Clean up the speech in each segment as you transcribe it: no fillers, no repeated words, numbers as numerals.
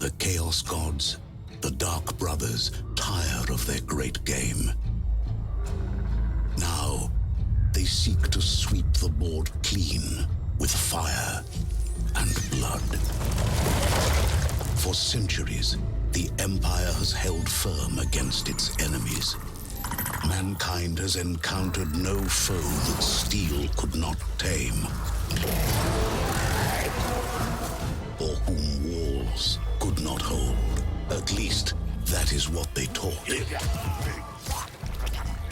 The Chaos Gods, the Dark Brothers, tire of their great game. Now, they seek to sweep the board clean with fire and blood. For centuries, the Empire has held firm against its enemies. Mankind has encountered no foe that steel could not tame, or whom walls could not hold. At least, that is what they taught.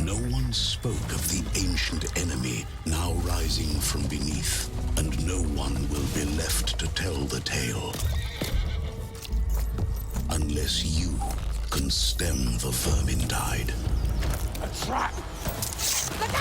No one spoke of the ancient enemy now rising from beneath, and no one will be left to tell the tale. Unless you can stem the Vermintide. A trap! Look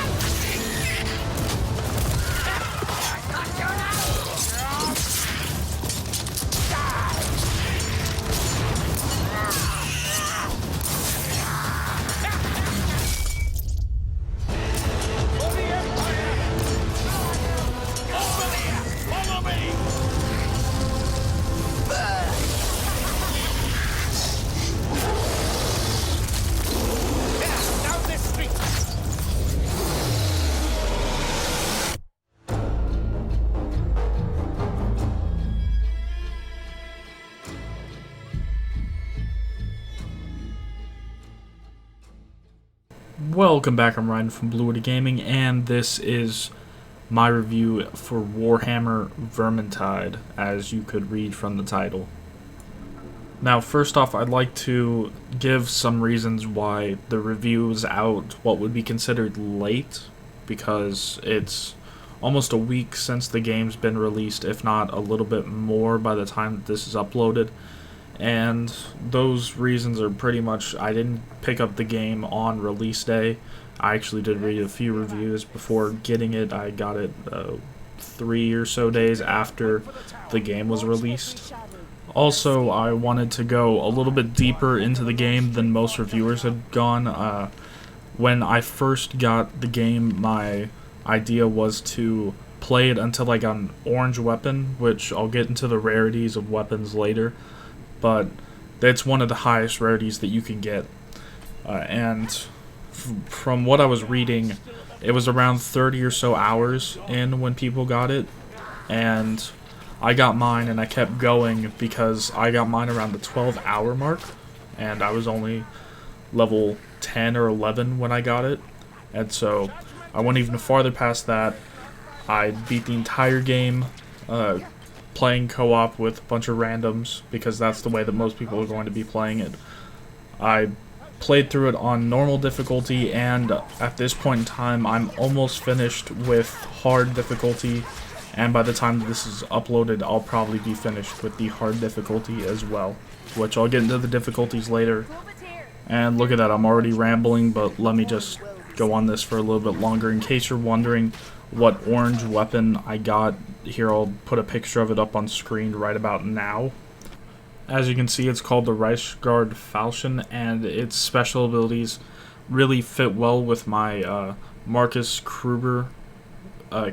Welcome back, I'm Ryan from Blue Water Gaming, and this is my review for Warhammer Vermintide, as you could read from the title. Now, first off, I'd like to give some reasons why the review is out what would be considered late, because it's almost a week since the game's been released, if not a little bit more by the time that this is uploaded. And those reasons are pretty much, I didn't pick up the game on release day. I actually did read a few reviews before getting it. I got it 3 or so days after the game was released. Also, I wanted to go a little bit deeper into the game than most reviewers had gone. When I first got the game, my idea was to play it until I got an orange weapon, which I'll get into the rarities of weapons later. But that's one of the highest rarities that you can get. And from what I was reading, it was around 30 or so hours in when people got it. And I got mine and I kept going because I got mine around the 12-hour mark. And I was only level 10 or 11 when I got it. And so I went even farther past that. I beat the entire game, playing co-op with a bunch of randoms, because that's the way that most people are going to be playing it. I played through it on normal difficulty, and at this point in time, I'm almost finished with hard difficulty, and by the time that this is uploaded, I'll probably be finished with the hard difficulty as well, which I'll get into the difficulties later. And look at that, I'm already rambling, but let me just go on this for a little bit longer. In case you're wondering what orange weapon I got, here I'll put a picture of it up on screen right about now. As you can see, it's called the Reichsguard Falchion, and its special abilities really fit well with my Marcus Kruger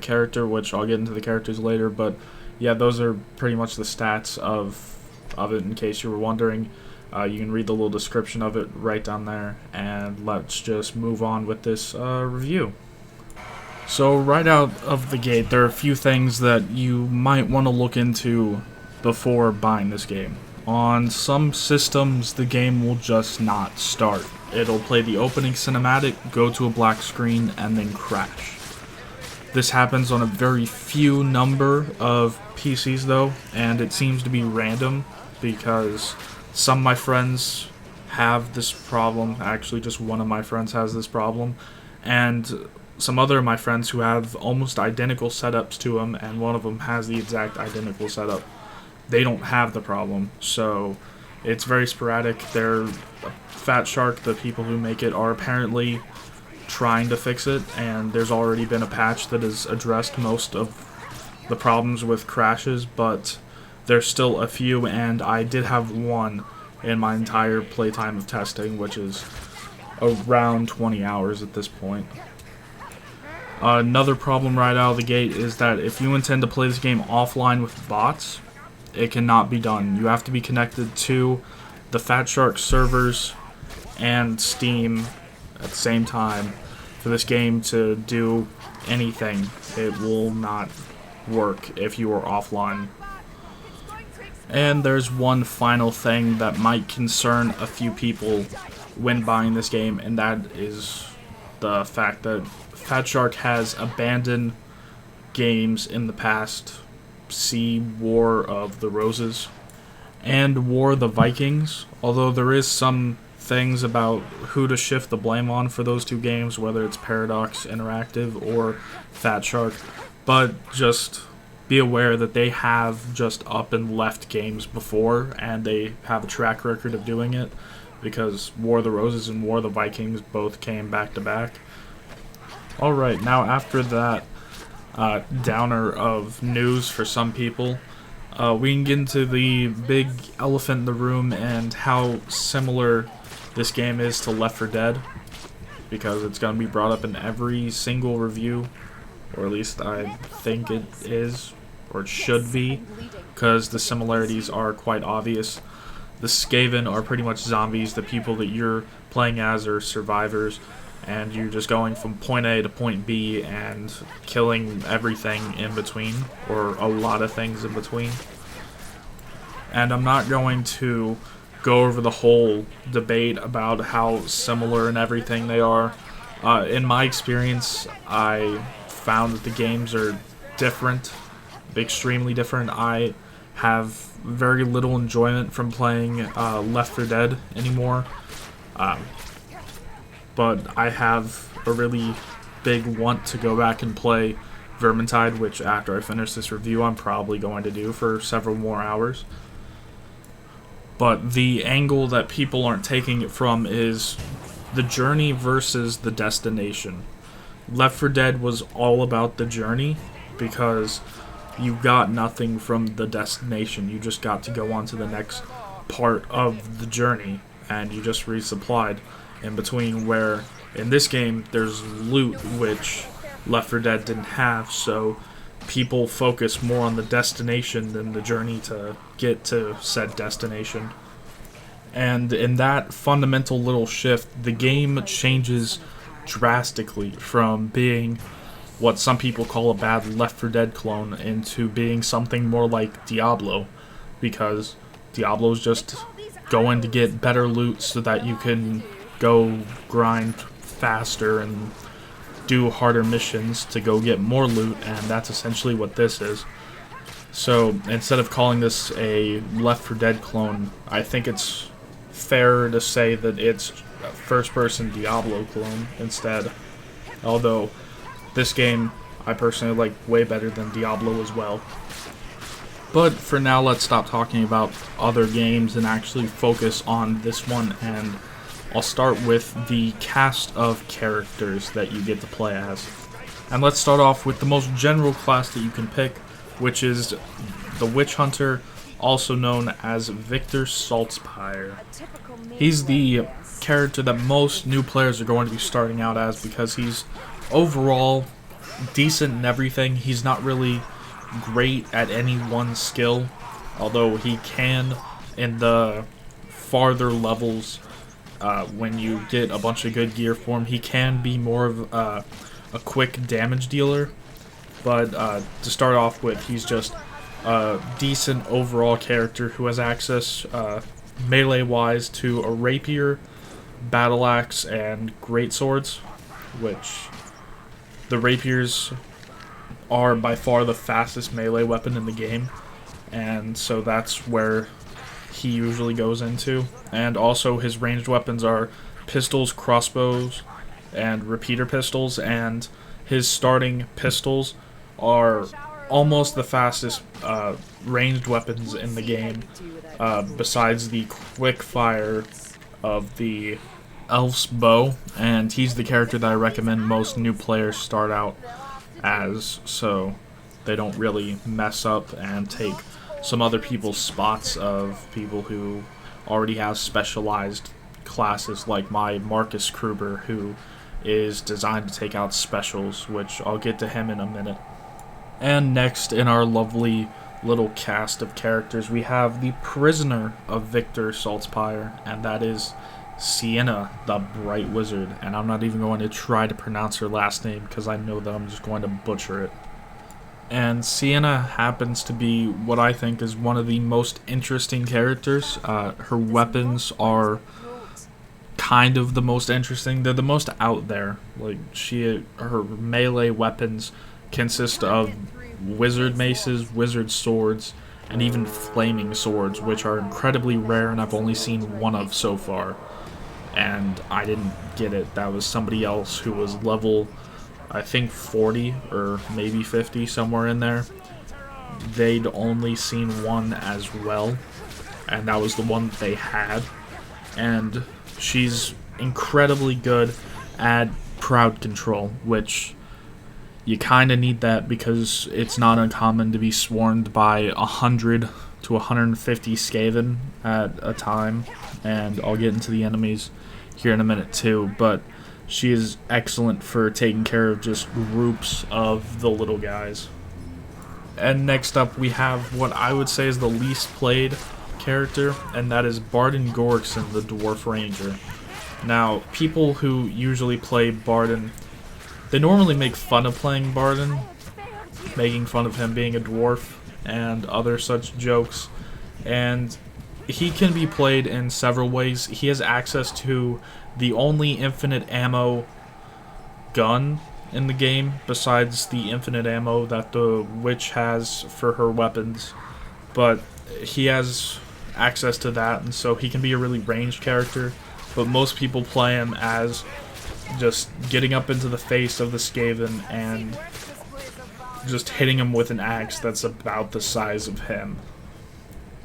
character, which I'll get into the characters later. But yeah, those are pretty much the stats of it, in case you were wondering. You can read the little description of it right down there, and let's just move on with this review. So right out of the gate, there are a few things that you might want to look into before buying this game. On some systems, the game will just not start. It'll play the opening cinematic, go to a black screen, and then crash. This happens on a very few number of PCs though, and it seems to be random, because some of my friends have this problem. Actually, just one of my friends has this problem, and some other of my friends who have almost identical setups to them, and one of them has the exact identical setup, they don't have the problem. So it's very sporadic. They're Fat Shark, the people who make it, are apparently trying to fix it, and there's already been a patch that has addressed most of the problems with crashes, but there's still a few, and I did have one in my entire playtime of testing, which is around 20 hours at this point. Another problem right out of the gate is that if you intend to play this game offline with bots, it cannot be done. You have to be connected to the Fat Shark servers and Steam at the same time for this game to do anything. It will not work if you are offline. And there's one final thing that might concern a few people when buying this game, and that is the fact that Fat Shark has abandoned games in the past. See War of the Roses and War of the Vikings, although there is some things about who to shift the blame on for those two games, whether it's Paradox Interactive or Fat Shark, but just be aware that they have just up and left games before, and they have a track record of doing it, because War of the Roses and War of the Vikings both came back to back. Alright, now after that downer of news for some people, we can get into the big elephant in the room and how similar this game is to Left 4 Dead, because it's going to be brought up in every single review, or at least I think it is, or it should be, because the similarities are quite obvious. The Skaven are pretty much zombies. The people that you're playing as are survivors, and you're just going from point A to point B and killing everything in between, or a lot of things in between. And I'm not going to go over the whole debate about how similar and everything they are. In my experience, I found that the games are different, extremely different. I have very little enjoyment from playing Left 4 Dead anymore. But I have a really big want to go back and play Vermintide, which after I finish this review I'm probably going to do for several more hours. But the angle that people aren't taking it from is the journey versus the destination. Left 4 Dead was all about the journey, because you got nothing from the destination. You just got to go on to the next part of the journey, and you just resupplied in between, where in this game there's loot, which Left 4 Dead didn't have, so people focus more on the destination than the journey to get to said destination. And in that fundamental little shift, the game changes drastically from being what some people call a bad Left 4 Dead clone into being something more like Diablo, because Diablo's just going to get better loot so that you can go grind faster and do harder missions to go get more loot, and that's essentially what this is. So instead of calling this a Left 4 Dead clone, I think it's fair to say that it's a first-person Diablo clone instead. Although this game I personally like way better than Diablo as well. But for now, let's stop talking about other games and actually focus on this one, and I'll start with the cast of characters that you get to play as. And let's start off with the most general class that you can pick, which is the Witch Hunter, also known as Victor Saltzpyre. He's the character that most new players are going to be starting out as, because he's overall decent in everything. He's not really great at any one skill, although he can in the farther levels. When you get a bunch of good gear for him, he can be more of a quick damage dealer. But to start off with, he's just a decent overall character who has access melee-wise to a rapier, battle axe, and greatswords, which the rapiers are by far the fastest melee weapon in the game, and so that's where he usually goes into. And also his ranged weapons are pistols, crossbows, and repeater pistols, and his starting pistols are almost the fastest ranged weapons in the game, besides the quick fire of the Elf's Bow, and he's the character that I recommend most new players start out as, so they don't really mess up and take some other people's spots of people who already have specialized classes, like my Marcus Kruber, who is designed to take out specials, which I'll get to him in a minute. And next in our lovely little cast of characters. We have the prisoner of Victor Saltzpyre, and that is Sienna, the Bright Wizard. And I'm not even going to try to pronounce her last name because I know that I'm just going to butcher it. And Sienna happens to be what I think is one of the most interesting characters. Her weapons are kind of the most interesting. They're the most out there. Like, her melee weapons consist of wizard maces, wizard swords, and even flaming swords, which are incredibly rare and I've only seen one of so far. And I didn't get it. That was somebody else who was level, I think 40 or maybe 50, somewhere in there. They'd only seen one as well, and that was the one that they had. And she's incredibly good at crowd control, which you kind of need that because it's not uncommon to be swarmed by 100 to 150 Skaven at a time, and I'll get into the enemies here in a minute too, but she is excellent for taking care of just groups of the little guys. And next up we have what I would say is the least played character, and that is Barden Gorkson, the Dwarf Ranger. Now, people who usually play Barden, they normally make fun of playing Barden, making fun of him being a dwarf and other such jokes, and he can be played in several ways. He has access to the only infinite ammo gun in the game, besides the infinite ammo that the witch has for her weapons, but he has access to that, and so he can be a really ranged character, but most people play him as just getting up into the face of the Skaven and just hitting him with an axe that's about the size of him.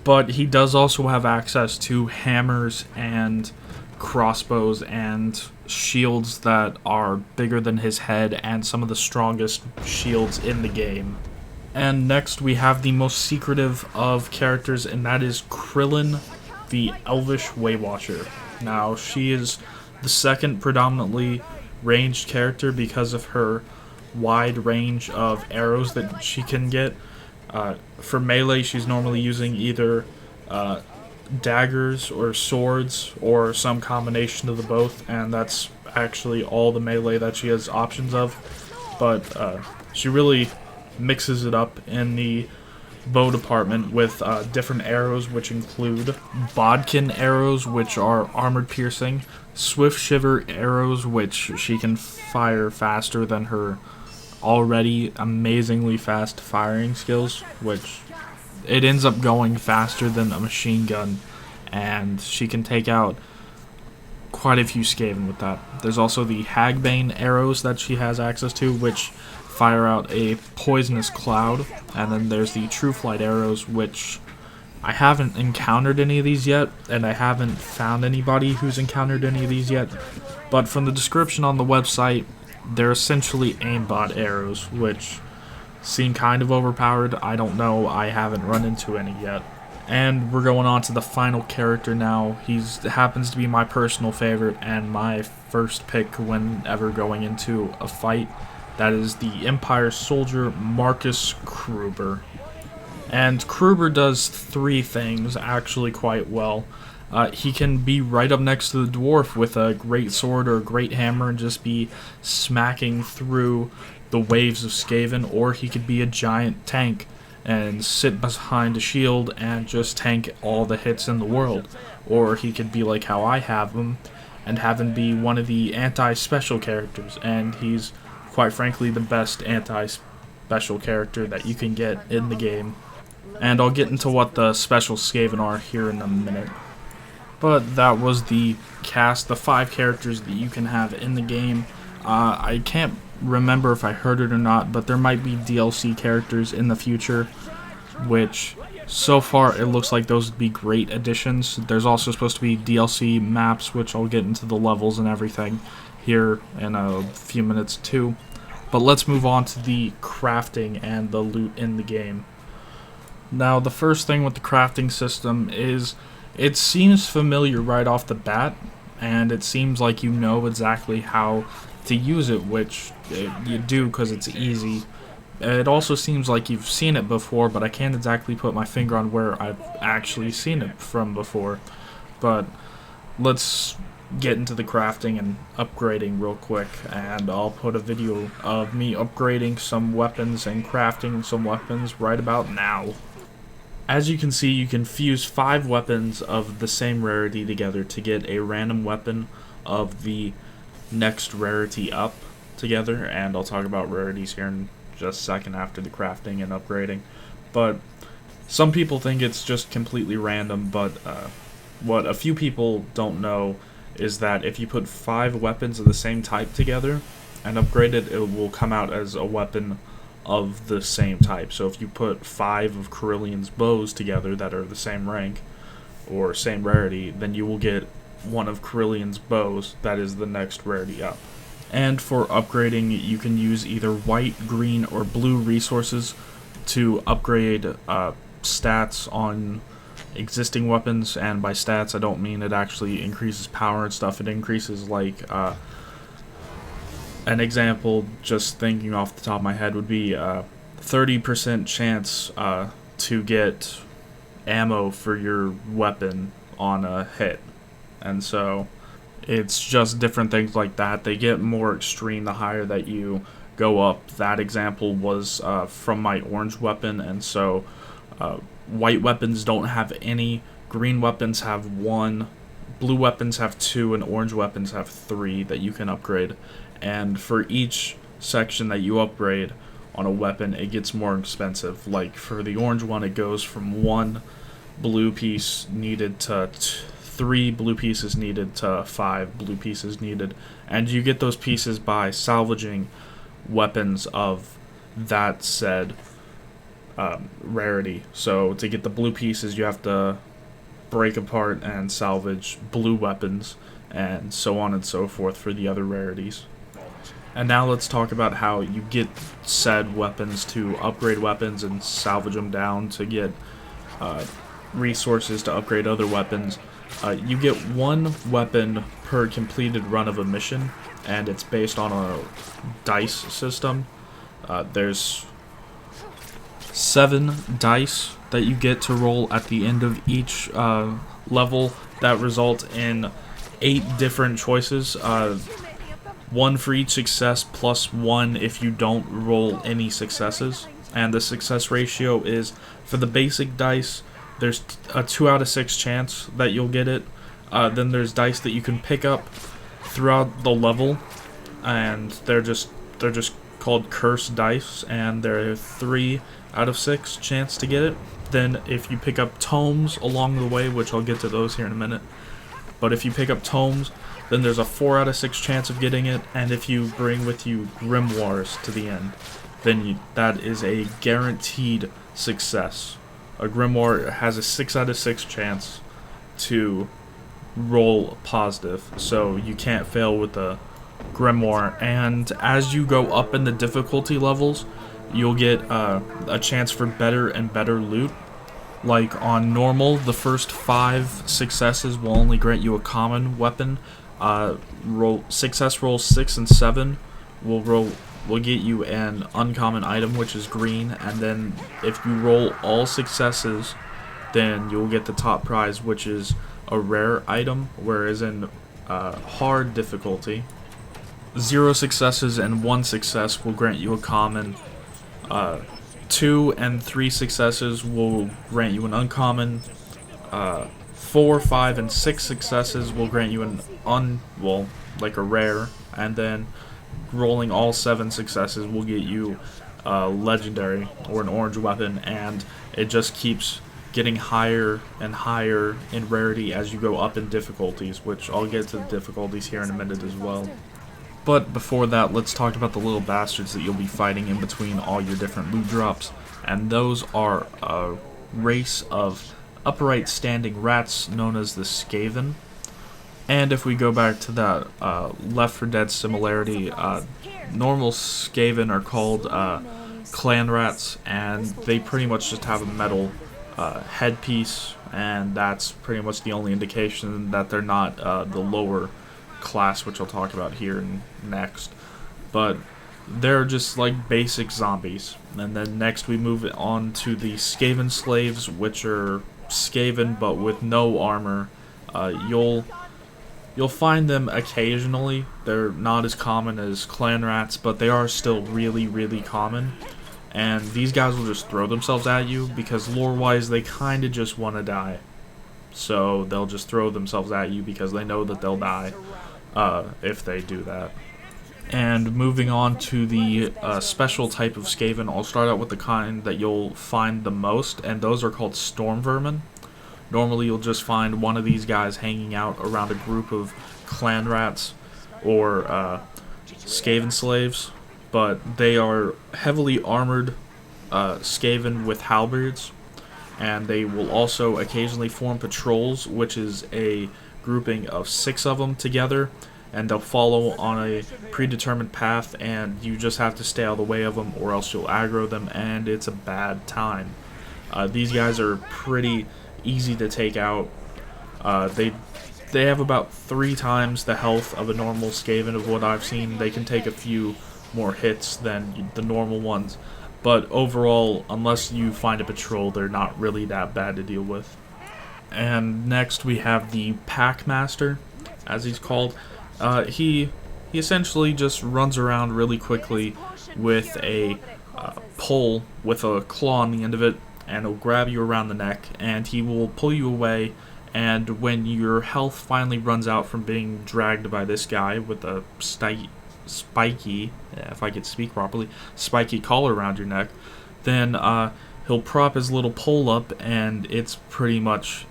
But he does also have access to hammers and crossbows and shields that are bigger than his head and some of the strongest shields in the game. And next we have the most secretive of characters, and that is Crillon, the Elvish Waywatcher. Now, she is the second predominantly ranged character because of her wide range of arrows that she can get. For melee, she's normally using either daggers or swords or some combination of the both, and that's actually all the melee that she has options of. But she really mixes it up in the bow department with different arrows, which include bodkin arrows, which are armored piercing, swift shiver arrows, which she can fire faster than her already amazingly fast firing skills, which it ends up going faster than a machine gun, and she can take out quite a few Skaven with that. There's also the Hagbane arrows that she has access to, which fire out a poisonous cloud, and then there's the True Flight arrows, which I haven't encountered any of these yet, and I haven't found anybody who's encountered any of these yet, but from the description on the website, they're essentially aimbot arrows, which seem kind of overpowered. I don't know, I haven't run into any yet. And we're going on to the final character now. He happens to be my personal favorite and my first pick whenever going into a fight. That is the Empire soldier Marcus Kruber. And Kruber does three things actually quite well. He can be right up next to the dwarf with a great sword or a great hammer and just be smacking through the waves of Skaven, or he could be a giant tank and sit behind a shield and just tank all the hits in the world. Or he could be like how I have him and have him be one of the anti-special characters, and he's quite frankly the best anti-special character that you can get in the game. And I'll get into what the special Skaven are here in a minute. But that was the cast, the 5 characters that you can have in the game. I can't remember if I heard it or not, but there might be DLC characters in the future, which so far it looks like those would be great additions. There's also supposed to be DLC maps, which I'll get into the levels and everything here in a few minutes too. But let's move on to the crafting and the loot in the game. Now, the first thing with the crafting system is it seems familiar right off the bat, and it seems like you know exactly how to use it, which you do because it's easy. It also seems like you've seen it before, but I can't exactly put my finger on where I've actually seen it from before. But let's get into the crafting and upgrading real quick, and I'll put a video of me upgrading some weapons and crafting some weapons right about now. As you can see, you can fuse 5 weapons of the same rarity together to get a random weapon of the next rarity up together, and I'll talk about rarities here in just a second after the crafting and upgrading. But some people think it's just completely random, but what a few people don't know is that if you put 5 weapons of the same type together and upgrade it, it will come out as a weapon of the same type. So if you put 5 of Crillion's bows together that are the same rank or same rarity, then you will get one of Crillion's bows that is the next rarity up. And for upgrading, you can use either white, green, or blue resources to upgrade stats on existing weapons. And by stats, I don't mean it actually increases power and stuff. It increases, like, an example, just thinking off the top of my head, would be 30% chance to get ammo for your weapon on a hit. And so it's just different things like that. They get more extreme the higher that you go up. That example was from my orange weapon, and so white weapons don't have any, green weapons have 1, blue weapons have 2, and orange weapons have 3 that you can upgrade. And for each section that you upgrade on a weapon, it gets more expensive. Like for the orange one, it goes from 1 blue piece needed to 3 blue pieces needed to 5 blue pieces needed. And you get those pieces by salvaging weapons of that said rarity. So to get the blue pieces, you have to break apart and salvage blue weapons, and so on and so forth for the other rarities. And now let's talk about how you get said weapons to upgrade weapons and salvage them down to get resources to upgrade other weapons. You get 1 weapon per completed run of a mission, and it's based on a dice system. There's 7 dice that you get to roll at the end of each level that result in 8 different choices. 1 for each success plus 1 if you don't roll any successes. And the success ratio is, for the basic dice, there's a 2 out of 6 chance that you'll get it. Then there's dice that you can pick up throughout the level, and they're just called cursed dice, and they're a 3 out of 6 chance to get it. Then if you pick up tomes along the way, which I'll get to those here in a minute, but if you pick up tomes, then there's a 4 out of 6 chance of getting it, and if you bring with you grimoires to the end, then that is a guaranteed success. A grimoire has a 6 out of 6 chance to roll positive, so you can't fail with a grimoire. And as you go up in the difficulty levels, you'll get a chance for better and better loot. Like on normal, the first 5 successes will only grant you a common weapon. Success rolls 6 and 7 will get you an uncommon item, which is green, and then if you roll all successes, then you'll get the top prize, which is a rare item. Whereas in hard difficulty, 0 successes and 1 success will grant you a common. 2 and 3 successes will grant you an uncommon. 4, 5, and 6 successes will grant you an like a rare, and then rolling all 7 successes will get you legendary or an orange weapon, and it just keeps getting higher and higher in rarity as you go up in difficulties, which I'll get to the difficulties here in a minute as well. But before that, let's talk about the little bastards that you'll be fighting in between all your different loot drops, and those are a race of upright standing rats known as the Skaven. And if we go back to that Left 4 Dead similarity, normal Skaven are called clan rats, and they pretty much just have a metal headpiece, and that's pretty much the only indication that they're not the lower class, which I'll talk about here next. But they're just like basic zombies. And then next we move on to the Skaven slaves, which are Skaven but with no armor. You'll find them occasionally. They're not as common as clan rats, but they are still really, really common. And these guys will just throw themselves at you because lore-wise they kind of just want to die. So they'll just throw themselves at you because they know that they'll die if they do that. And moving on to the special type of Skaven, I'll start out with the kind that you'll find the most, and those are called storm vermin. Normally you'll just find one of these guys hanging out around a group of clan rats or Skaven slaves, but they are heavily armored Skaven with halberds, and they will also occasionally form patrols, which is a grouping of 6 of them together, and they'll follow on a predetermined path, and you just have to stay out of the way of them or else you'll aggro them, and it's a bad time. These guys are pretty easy to take out. They have about 3 times the health of a normal Skaven of what I've seen. They can take a few more hits than the normal ones, but overall, unless you find a patrol, they're not really that bad to deal with. And next we have the Packmaster, as he's called. He essentially just runs around really quickly with a pole with a claw on the end of it, and he'll grab you around the neck, and he will pull you away. And when your health finally runs out from being dragged by this guy with a spiky, if I could speak properly, spiky collar around your neck, then he'll prop his little pole up, and it's pretty much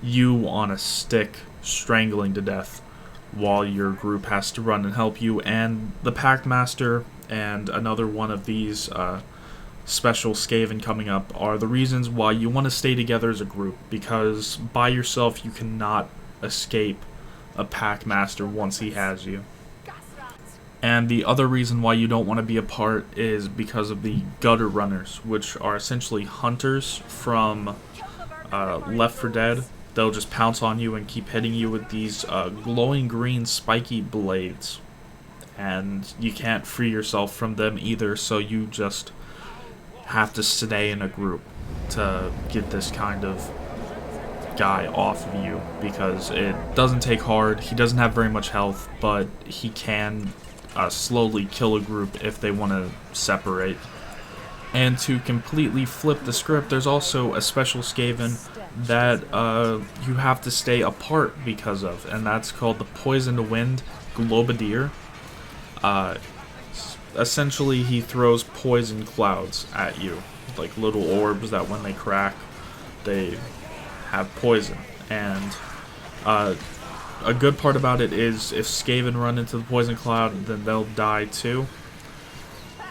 you on a stick strangling to death while your group has to run and help you. And the Packmaster and another one of these special Skaven coming up are the reasons why you want to stay together as a group, because by yourself you cannot escape a Packmaster once he has you. And the other reason why you don't want to be apart is because of the gutter runners, which are essentially hunters from Left 4 Dead. They'll just pounce on you and keep hitting you with these glowing green spiky blades, and you can't free yourself from them either, so you just have to stay in a group to get this kind of guy off of you, because it doesn't take hard. He doesn't have very much health, but he can slowly kill a group if they want to separate. And to completely flip the script, there's also a special Skaven that you have to stay apart because of, and that's called the Poisoned Wind Globadier. Essentially, he throws poison clouds at you, like little orbs that when they crack, they have poison. And a good part about it is if Skaven run into the poison cloud, then they'll die too.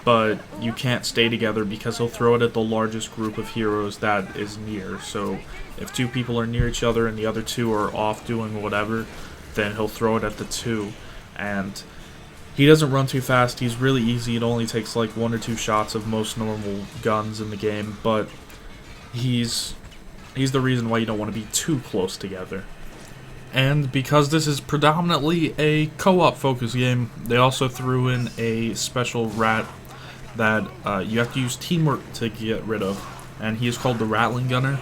But you can't stay together because he'll throw it at the largest group of heroes that is near. So if 2 people are near each other and the other 2 are off doing whatever, then he'll throw it at the 2. And he doesn't run too fast. He's really easy. It only takes like 1 or 2 shots of most normal guns in the game, but he's the reason why you don't want to be too close together. And because this is predominantly a co-op focused game, they also threw in a special rat that you have to use teamwork to get rid of, and he is called the Rattling Gunner.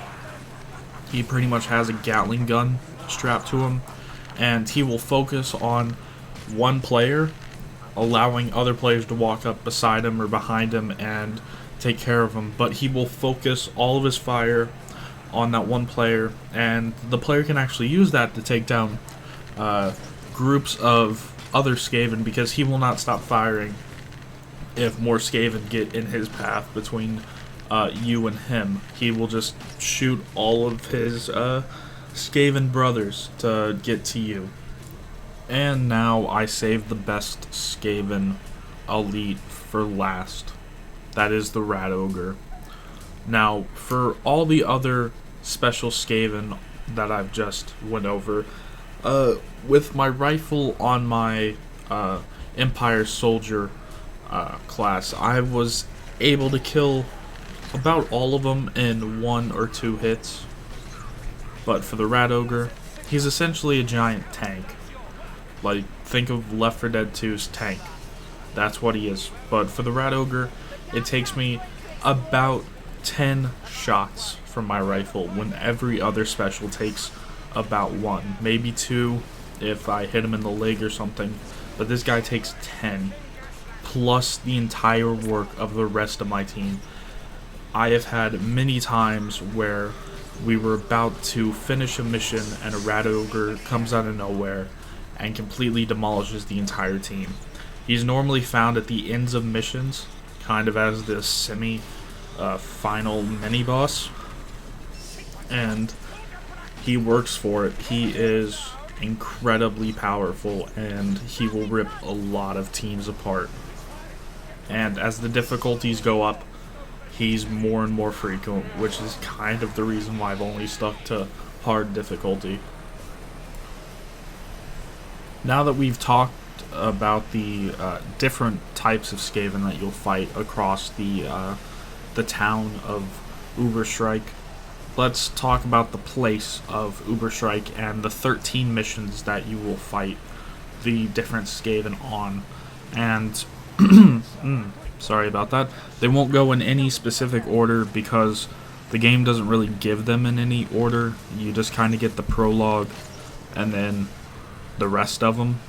He pretty much has a Gatling gun strapped to him, and he will focus on one player, allowing other players to walk up beside him or behind him and take care of him, but he will focus all of his fire on that one player, and the player can actually use that to take down groups of other Skaven, because he will not stop firing if more Skaven get in his path between you and him. He will just shoot all of his Skaven brothers to get to you. And now I saved the best Skaven elite for last. That is the Rat Ogre. Now, for all the other special Skaven that I've just went over, with my rifle on my Empire Soldier class, I was able to kill about all of them in 1 or 2 hits. But for the Rat Ogre, he's essentially a giant tank. Like, think of Left 4 Dead 2's tank. That's what he is. But for the Rat Ogre, it takes me about 10 shots from my rifle when every other special takes about 1, maybe 2 if I hit him in the leg or something. But this guy takes 10, plus the entire work of the rest of my team. I have had many times where we were about to finish a mission and a Rat Ogre comes out of nowhere and completely demolishes the entire team. He's normally found at the ends of missions, kind of as this semi-final mini-boss, and he works for it. He is incredibly powerful, and he will rip a lot of teams apart. And as the difficulties go up, he's more and more frequent, which is kind of the reason why I've only stuck to hard difficulty. Now that we've talked about the different types of Skaven that you'll fight across the town of Uberstrike, let's talk about the place of Uberstrike and the 13 missions that you will fight the different Skaven on. And sorry about that. They won't go in any specific order because the game doesn't really give them in any order. You just kind of get the prologue and then the rest of them.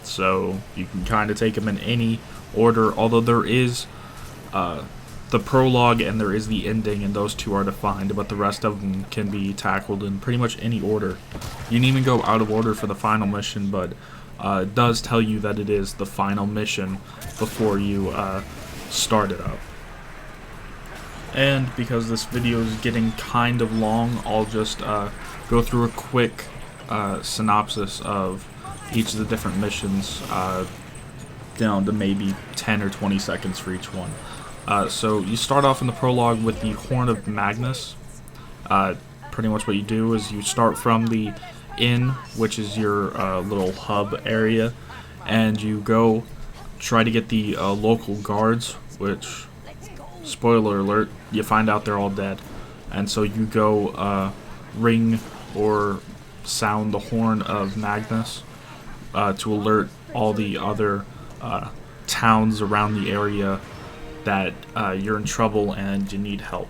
So you can kind of take them in any order, although there is the prologue and there is the ending, and those two are defined, but the rest of them can be tackled in pretty much any order. You can even go out of order for the final mission, but it does tell you that it is the final mission before you start it up. And because this video is getting kind of long, I'll just go through a quick synopsis of each of the different missions, down to maybe 10 or 20 seconds for each one. So you start off in the prologue with the Horn of Magnus. Pretty much what you do is you start from the inn, which is your little hub area, and you go try to get the local guards, which, spoiler alert, you find out they're all dead. And so you go ring or sound the Horn of Magnus to alert all the other towns around the area that you're in trouble and you need help.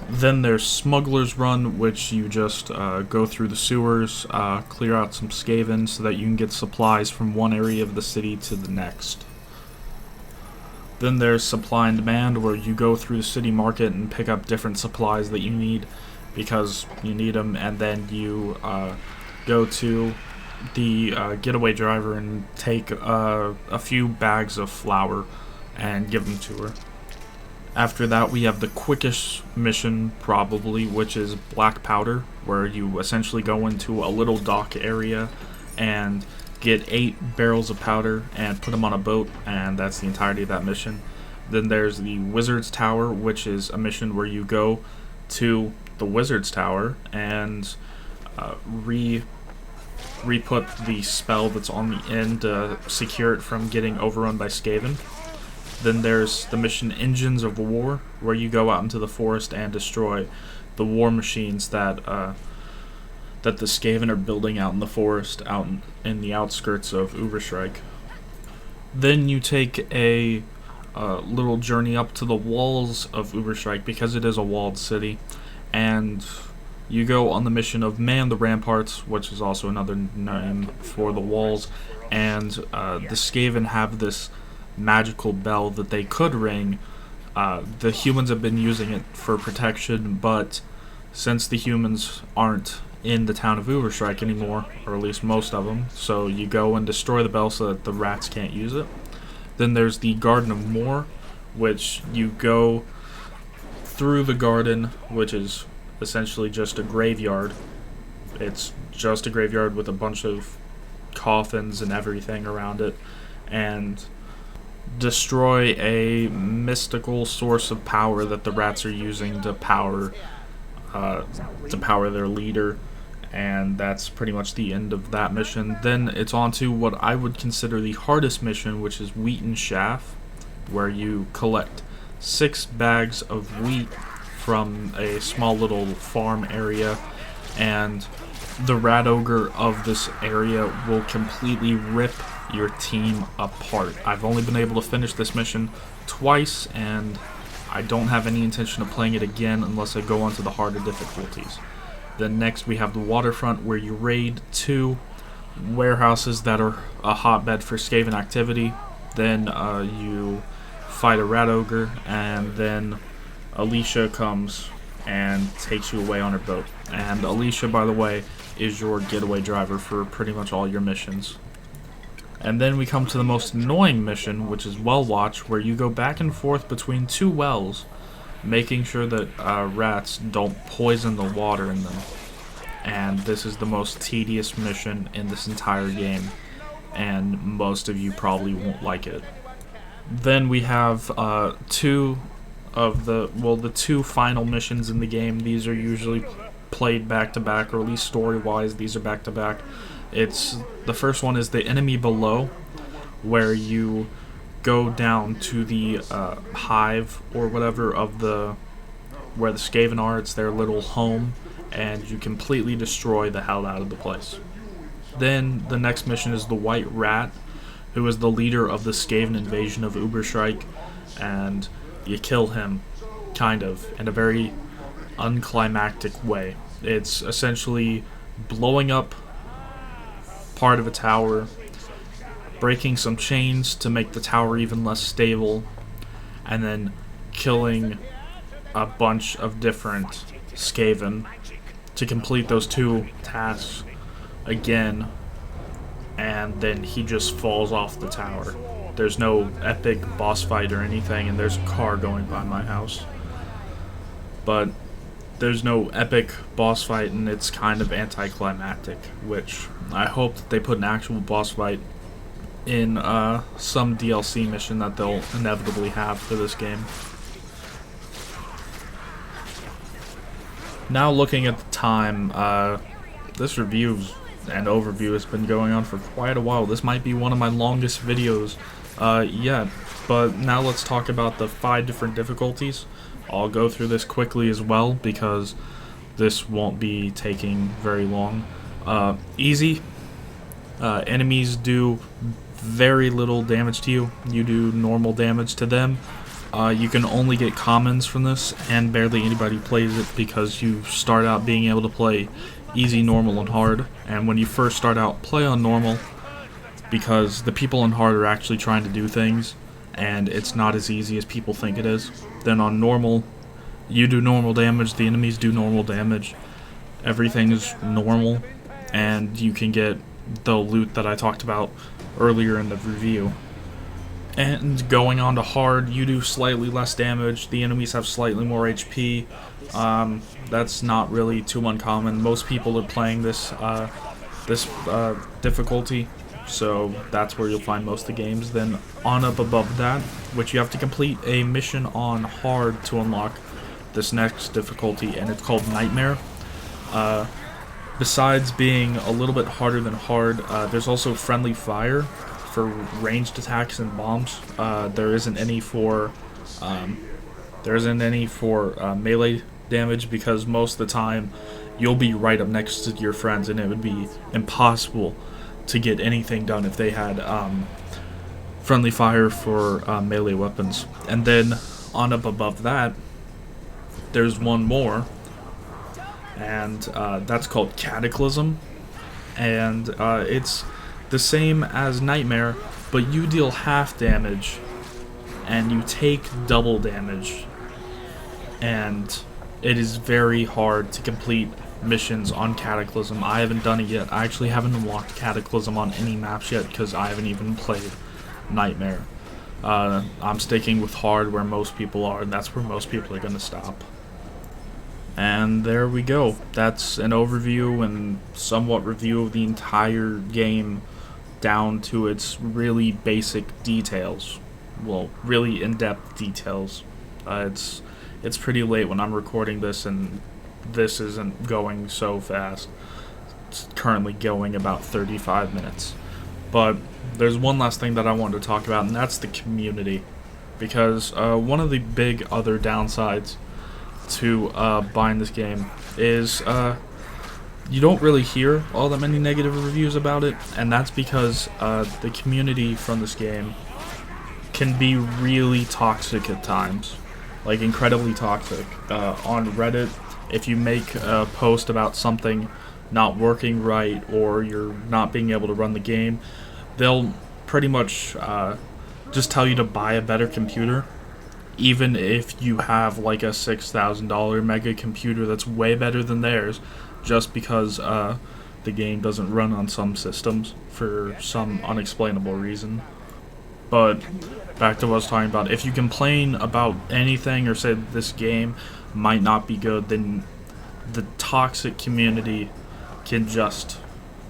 Then there's Smuggler's Run, which you just go through the sewers, clear out some Skaven so that you can get supplies from one area of the city to the next. Then there's Supply and Demand, where you go through the city market and pick up different supplies that you need because you need them, and then you go to the getaway driver and take a few bags of flour and give them to her. After that, we have the quickest mission, probably, which is Black Powder, where you essentially go into a little dock area and get 8 barrels of powder and put them on a boat, and that's the entirety of that mission. Then there's the Wizard's Tower, which is a mission where you go to the Wizard's Tower and re-put the spell that's on the end to secure it from getting overrun by Skaven. Then there's the mission Engines of War, where you go out into the forest and destroy the war machines that the Skaven are building out in the forest, out in the outskirts of Uberstrike. Then you take a little journey up to the walls of Uberstrike, because it is a walled city, and you go on the mission of Man the Ramparts, which is also another name for the walls, and the Skaven have this magical bell that they could ring. The humans have been using it for protection, but since the humans aren't in the town of Uberstrike anymore, or at least most of them, so you go and destroy the bell so that the rats can't use it. Then there's the Garden of Moor, which you go through the garden, which is essentially just a graveyard. It's just a graveyard with a bunch of coffins and everything around it, and destroy a mystical source of power that the rats are using to power their leader, and that's pretty much the end of that mission. Then it's on to what I would consider the hardest mission, which is Wheaten Chaff, where you collect 6 bags of wheat from a small little farm area, and the Rat Ogre of this area will completely rip your team apart. I've only been able to finish this mission twice, and I don't have any intention of playing it again unless I go onto the harder difficulties. Then next we have the waterfront, where you raid 2 warehouses that are a hotbed for Skaven activity. Then you fight a rat ogre, and then Alicia comes and takes you away on her boat. And Alicia, by the way, is your getaway driver for pretty much all your missions. And then we come to the most annoying mission, which is Well Watch, where you go back and forth between 2 wells, making sure that rats don't poison the water in them. And this is the most tedious mission in this entire game, and most of you probably won't like it. Then we have the 2 final missions in the game. These are usually played back to back, or at least story-wise, these are back to back. The first one is the Enemy Below, where you go down to the hive or whatever of where the Skaven are. It's their little home, and you completely destroy the hell out of the place. Then the next mission is the White Rat, who is the leader of the Skaven invasion of Uberstrike, and you kill him, kind of, in a very unclimactic way. It's essentially blowing up part of a tower, breaking some chains to make the tower even less stable, and then killing a bunch of different Skaven to complete those 2 tasks again, and then he just falls off the tower. There's no epic boss fight or anything, and there's a car going by my house. But there's no epic boss fight, and it's kind of anticlimactic, which I hope that they put an actual boss fight in some DLC mission that they'll inevitably have for this game. Now looking at the time, this review and overview has been going on for quite a while. This might be one of my longest videos yet, but now let's talk about the 5 different difficulties. I'll go through this quickly as well, because this won't be taking very long. Easy. Enemies do very little damage to you. You do normal damage to them. You can only get commons from this, and barely anybody plays it because you start out being able to play easy, normal, and hard. And when you first start out, play on normal, because the people on hard are actually trying to do things, and it's not as easy as people think it is. Then on normal, you do normal damage, the enemies do normal damage, everything is normal, and you can get the loot that I talked about earlier in the review. And going on to hard, you do slightly less damage, the enemies have slightly more HP. That's not really too uncommon. Most people are playing this difficulty, so that's where you'll find most of the games. Then on up above that, which you have to complete a mission on hard to unlock this next difficulty, and it's called Nightmare. Besides being a little bit harder than hard, there's also friendly fire for ranged attacks and bombs. There isn't any for melee damage, because most of the time you'll be right up next to your friends, and it would be impossible to get anything done if they had friendly fire for melee weapons. And then on up above that, there's one more, and that's called Cataclysm, and it's the same as Nightmare, but you deal half damage and you take double damage, and it is very hard to complete missions on Cataclysm. I haven't done it yet. I actually haven't unlocked Cataclysm on any maps yet, because I haven't even played Nightmare. I'm sticking with hard where most people are, and that's where most people are going to stop. And there we go. That's an overview and somewhat review of the entire game, down to its really basic details. Well, really in-depth details. It's pretty late when I'm recording this, and this isn't going so fast. It's currently going about 35 minutes. But there's one last thing that I wanted to talk about, and that's the community. Because one of the big other downsides to buying this game is you don't really hear all that many negative reviews about it, and that's because the community from this game can be really toxic at times, like incredibly toxic. On Reddit, if you make a post about something not working right or you're not being able to run the game, they'll pretty much just tell you to buy a better computer, even if you have like a $6,000 mega computer that's way better than theirs, just because the game doesn't run on some systems for some unexplainable reason. But back to what I was talking about, if you complain about anything or say this game might not be good, then the toxic community can just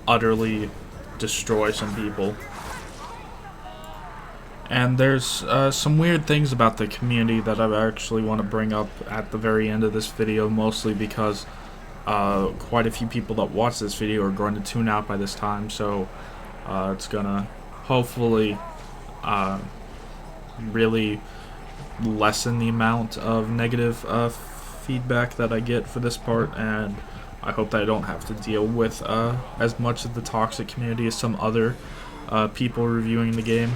utterly destroy some people. And there's some weird things about the community that I actually want to bring up at the very end of this video, mostly because quite a few people that watch this video are going to tune out by this time, so it's gonna hopefully really lessen the amount of negative feedback that I get for this part, and I hope that I don't have to deal with as much of the toxic community as some other people reviewing the game,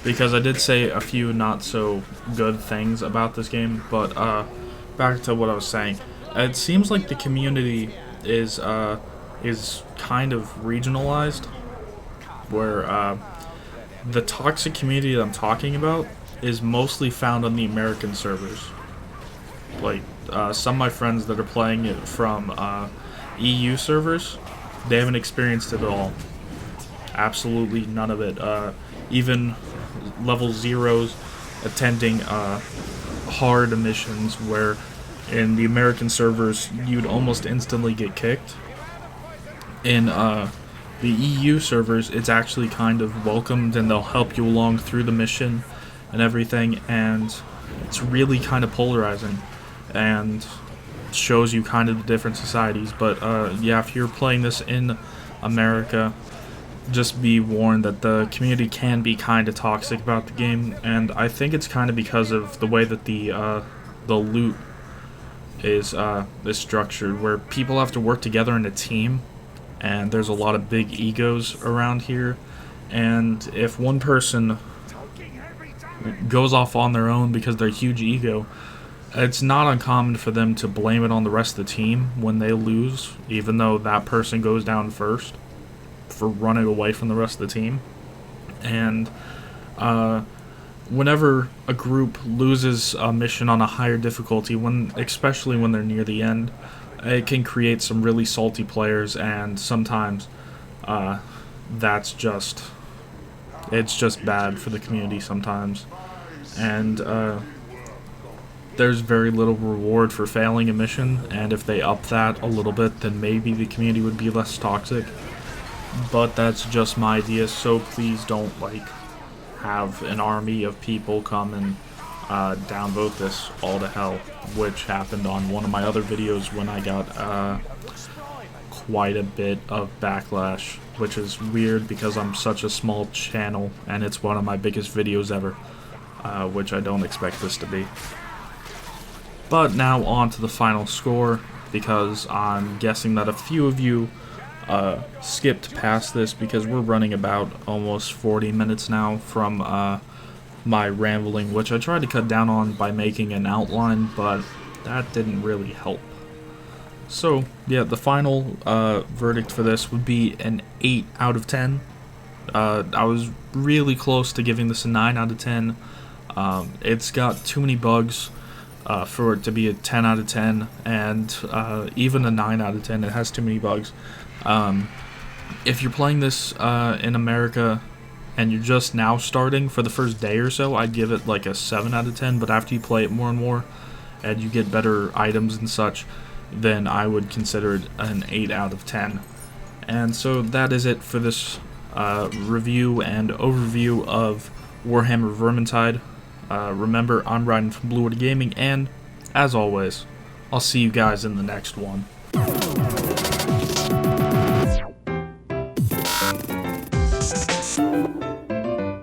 because I did say a few not so good things about this game. But back to what I was saying, it seems like the community is kind of regionalized, where the toxic community that I'm talking about is mostly found on the American servers. Like some of my friends that are playing it from EU servers, they haven't experienced it at all. Absolutely none of it. Even level zeros attending hard missions, where in the American servers you'd almost instantly get kicked. In the EU servers, it's actually kind of welcomed, and they'll help you along through the mission and everything, and it's really kind of polarizing and shows you kind of the different societies. But yeah, if you're playing this in America, just be warned that the community can be kind of toxic about the game, and I think it's kind of because of the way that the loot is structured, where people have to work together in a team, and there's a lot of big egos around here, and if one person goes off on their own because they're a huge ego, it's not uncommon for them to blame it on the rest of the team when they lose, even though that person goes down first, for running away from the rest of the team. And whenever a group loses a mission on a higher difficulty, especially when they're near the end, it can create some really salty players, and sometimes it's just bad for the community sometimes. And there's very little reward for failing a mission, and if they up that a little bit, then maybe the community would be less toxic. But that's just my idea, so please don't have an army of people come and downvote this all to hell, which happened on one of my other videos when I got quite a bit of backlash, which is weird because I'm such a small channel and it's one of my biggest videos ever, which I don't expect this to be. But now on to the final score, because I'm guessing that a few of you skipped past this because we're running about almost 40 minutes now from my rambling, which I tried to cut down on by making an outline, but that didn't really help. So yeah, the final verdict for this would be an 8 out of 10. I was really close to giving this a 9 out of 10. It's got too many bugs for it to be a 10 out of 10, and even a 9 out of 10, it has too many bugs. If you're playing this in America and you're just now starting for the first day or so, I'd give it like a 7 out of 10, but after you play it more and more and you get better items and such, then I would consider it an 8 out of 10. And so that is it for this review and overview of Warhammer Vermintide. Remember, I'm Barden from Blue Gaming, and as always, I'll see you guys in the next one.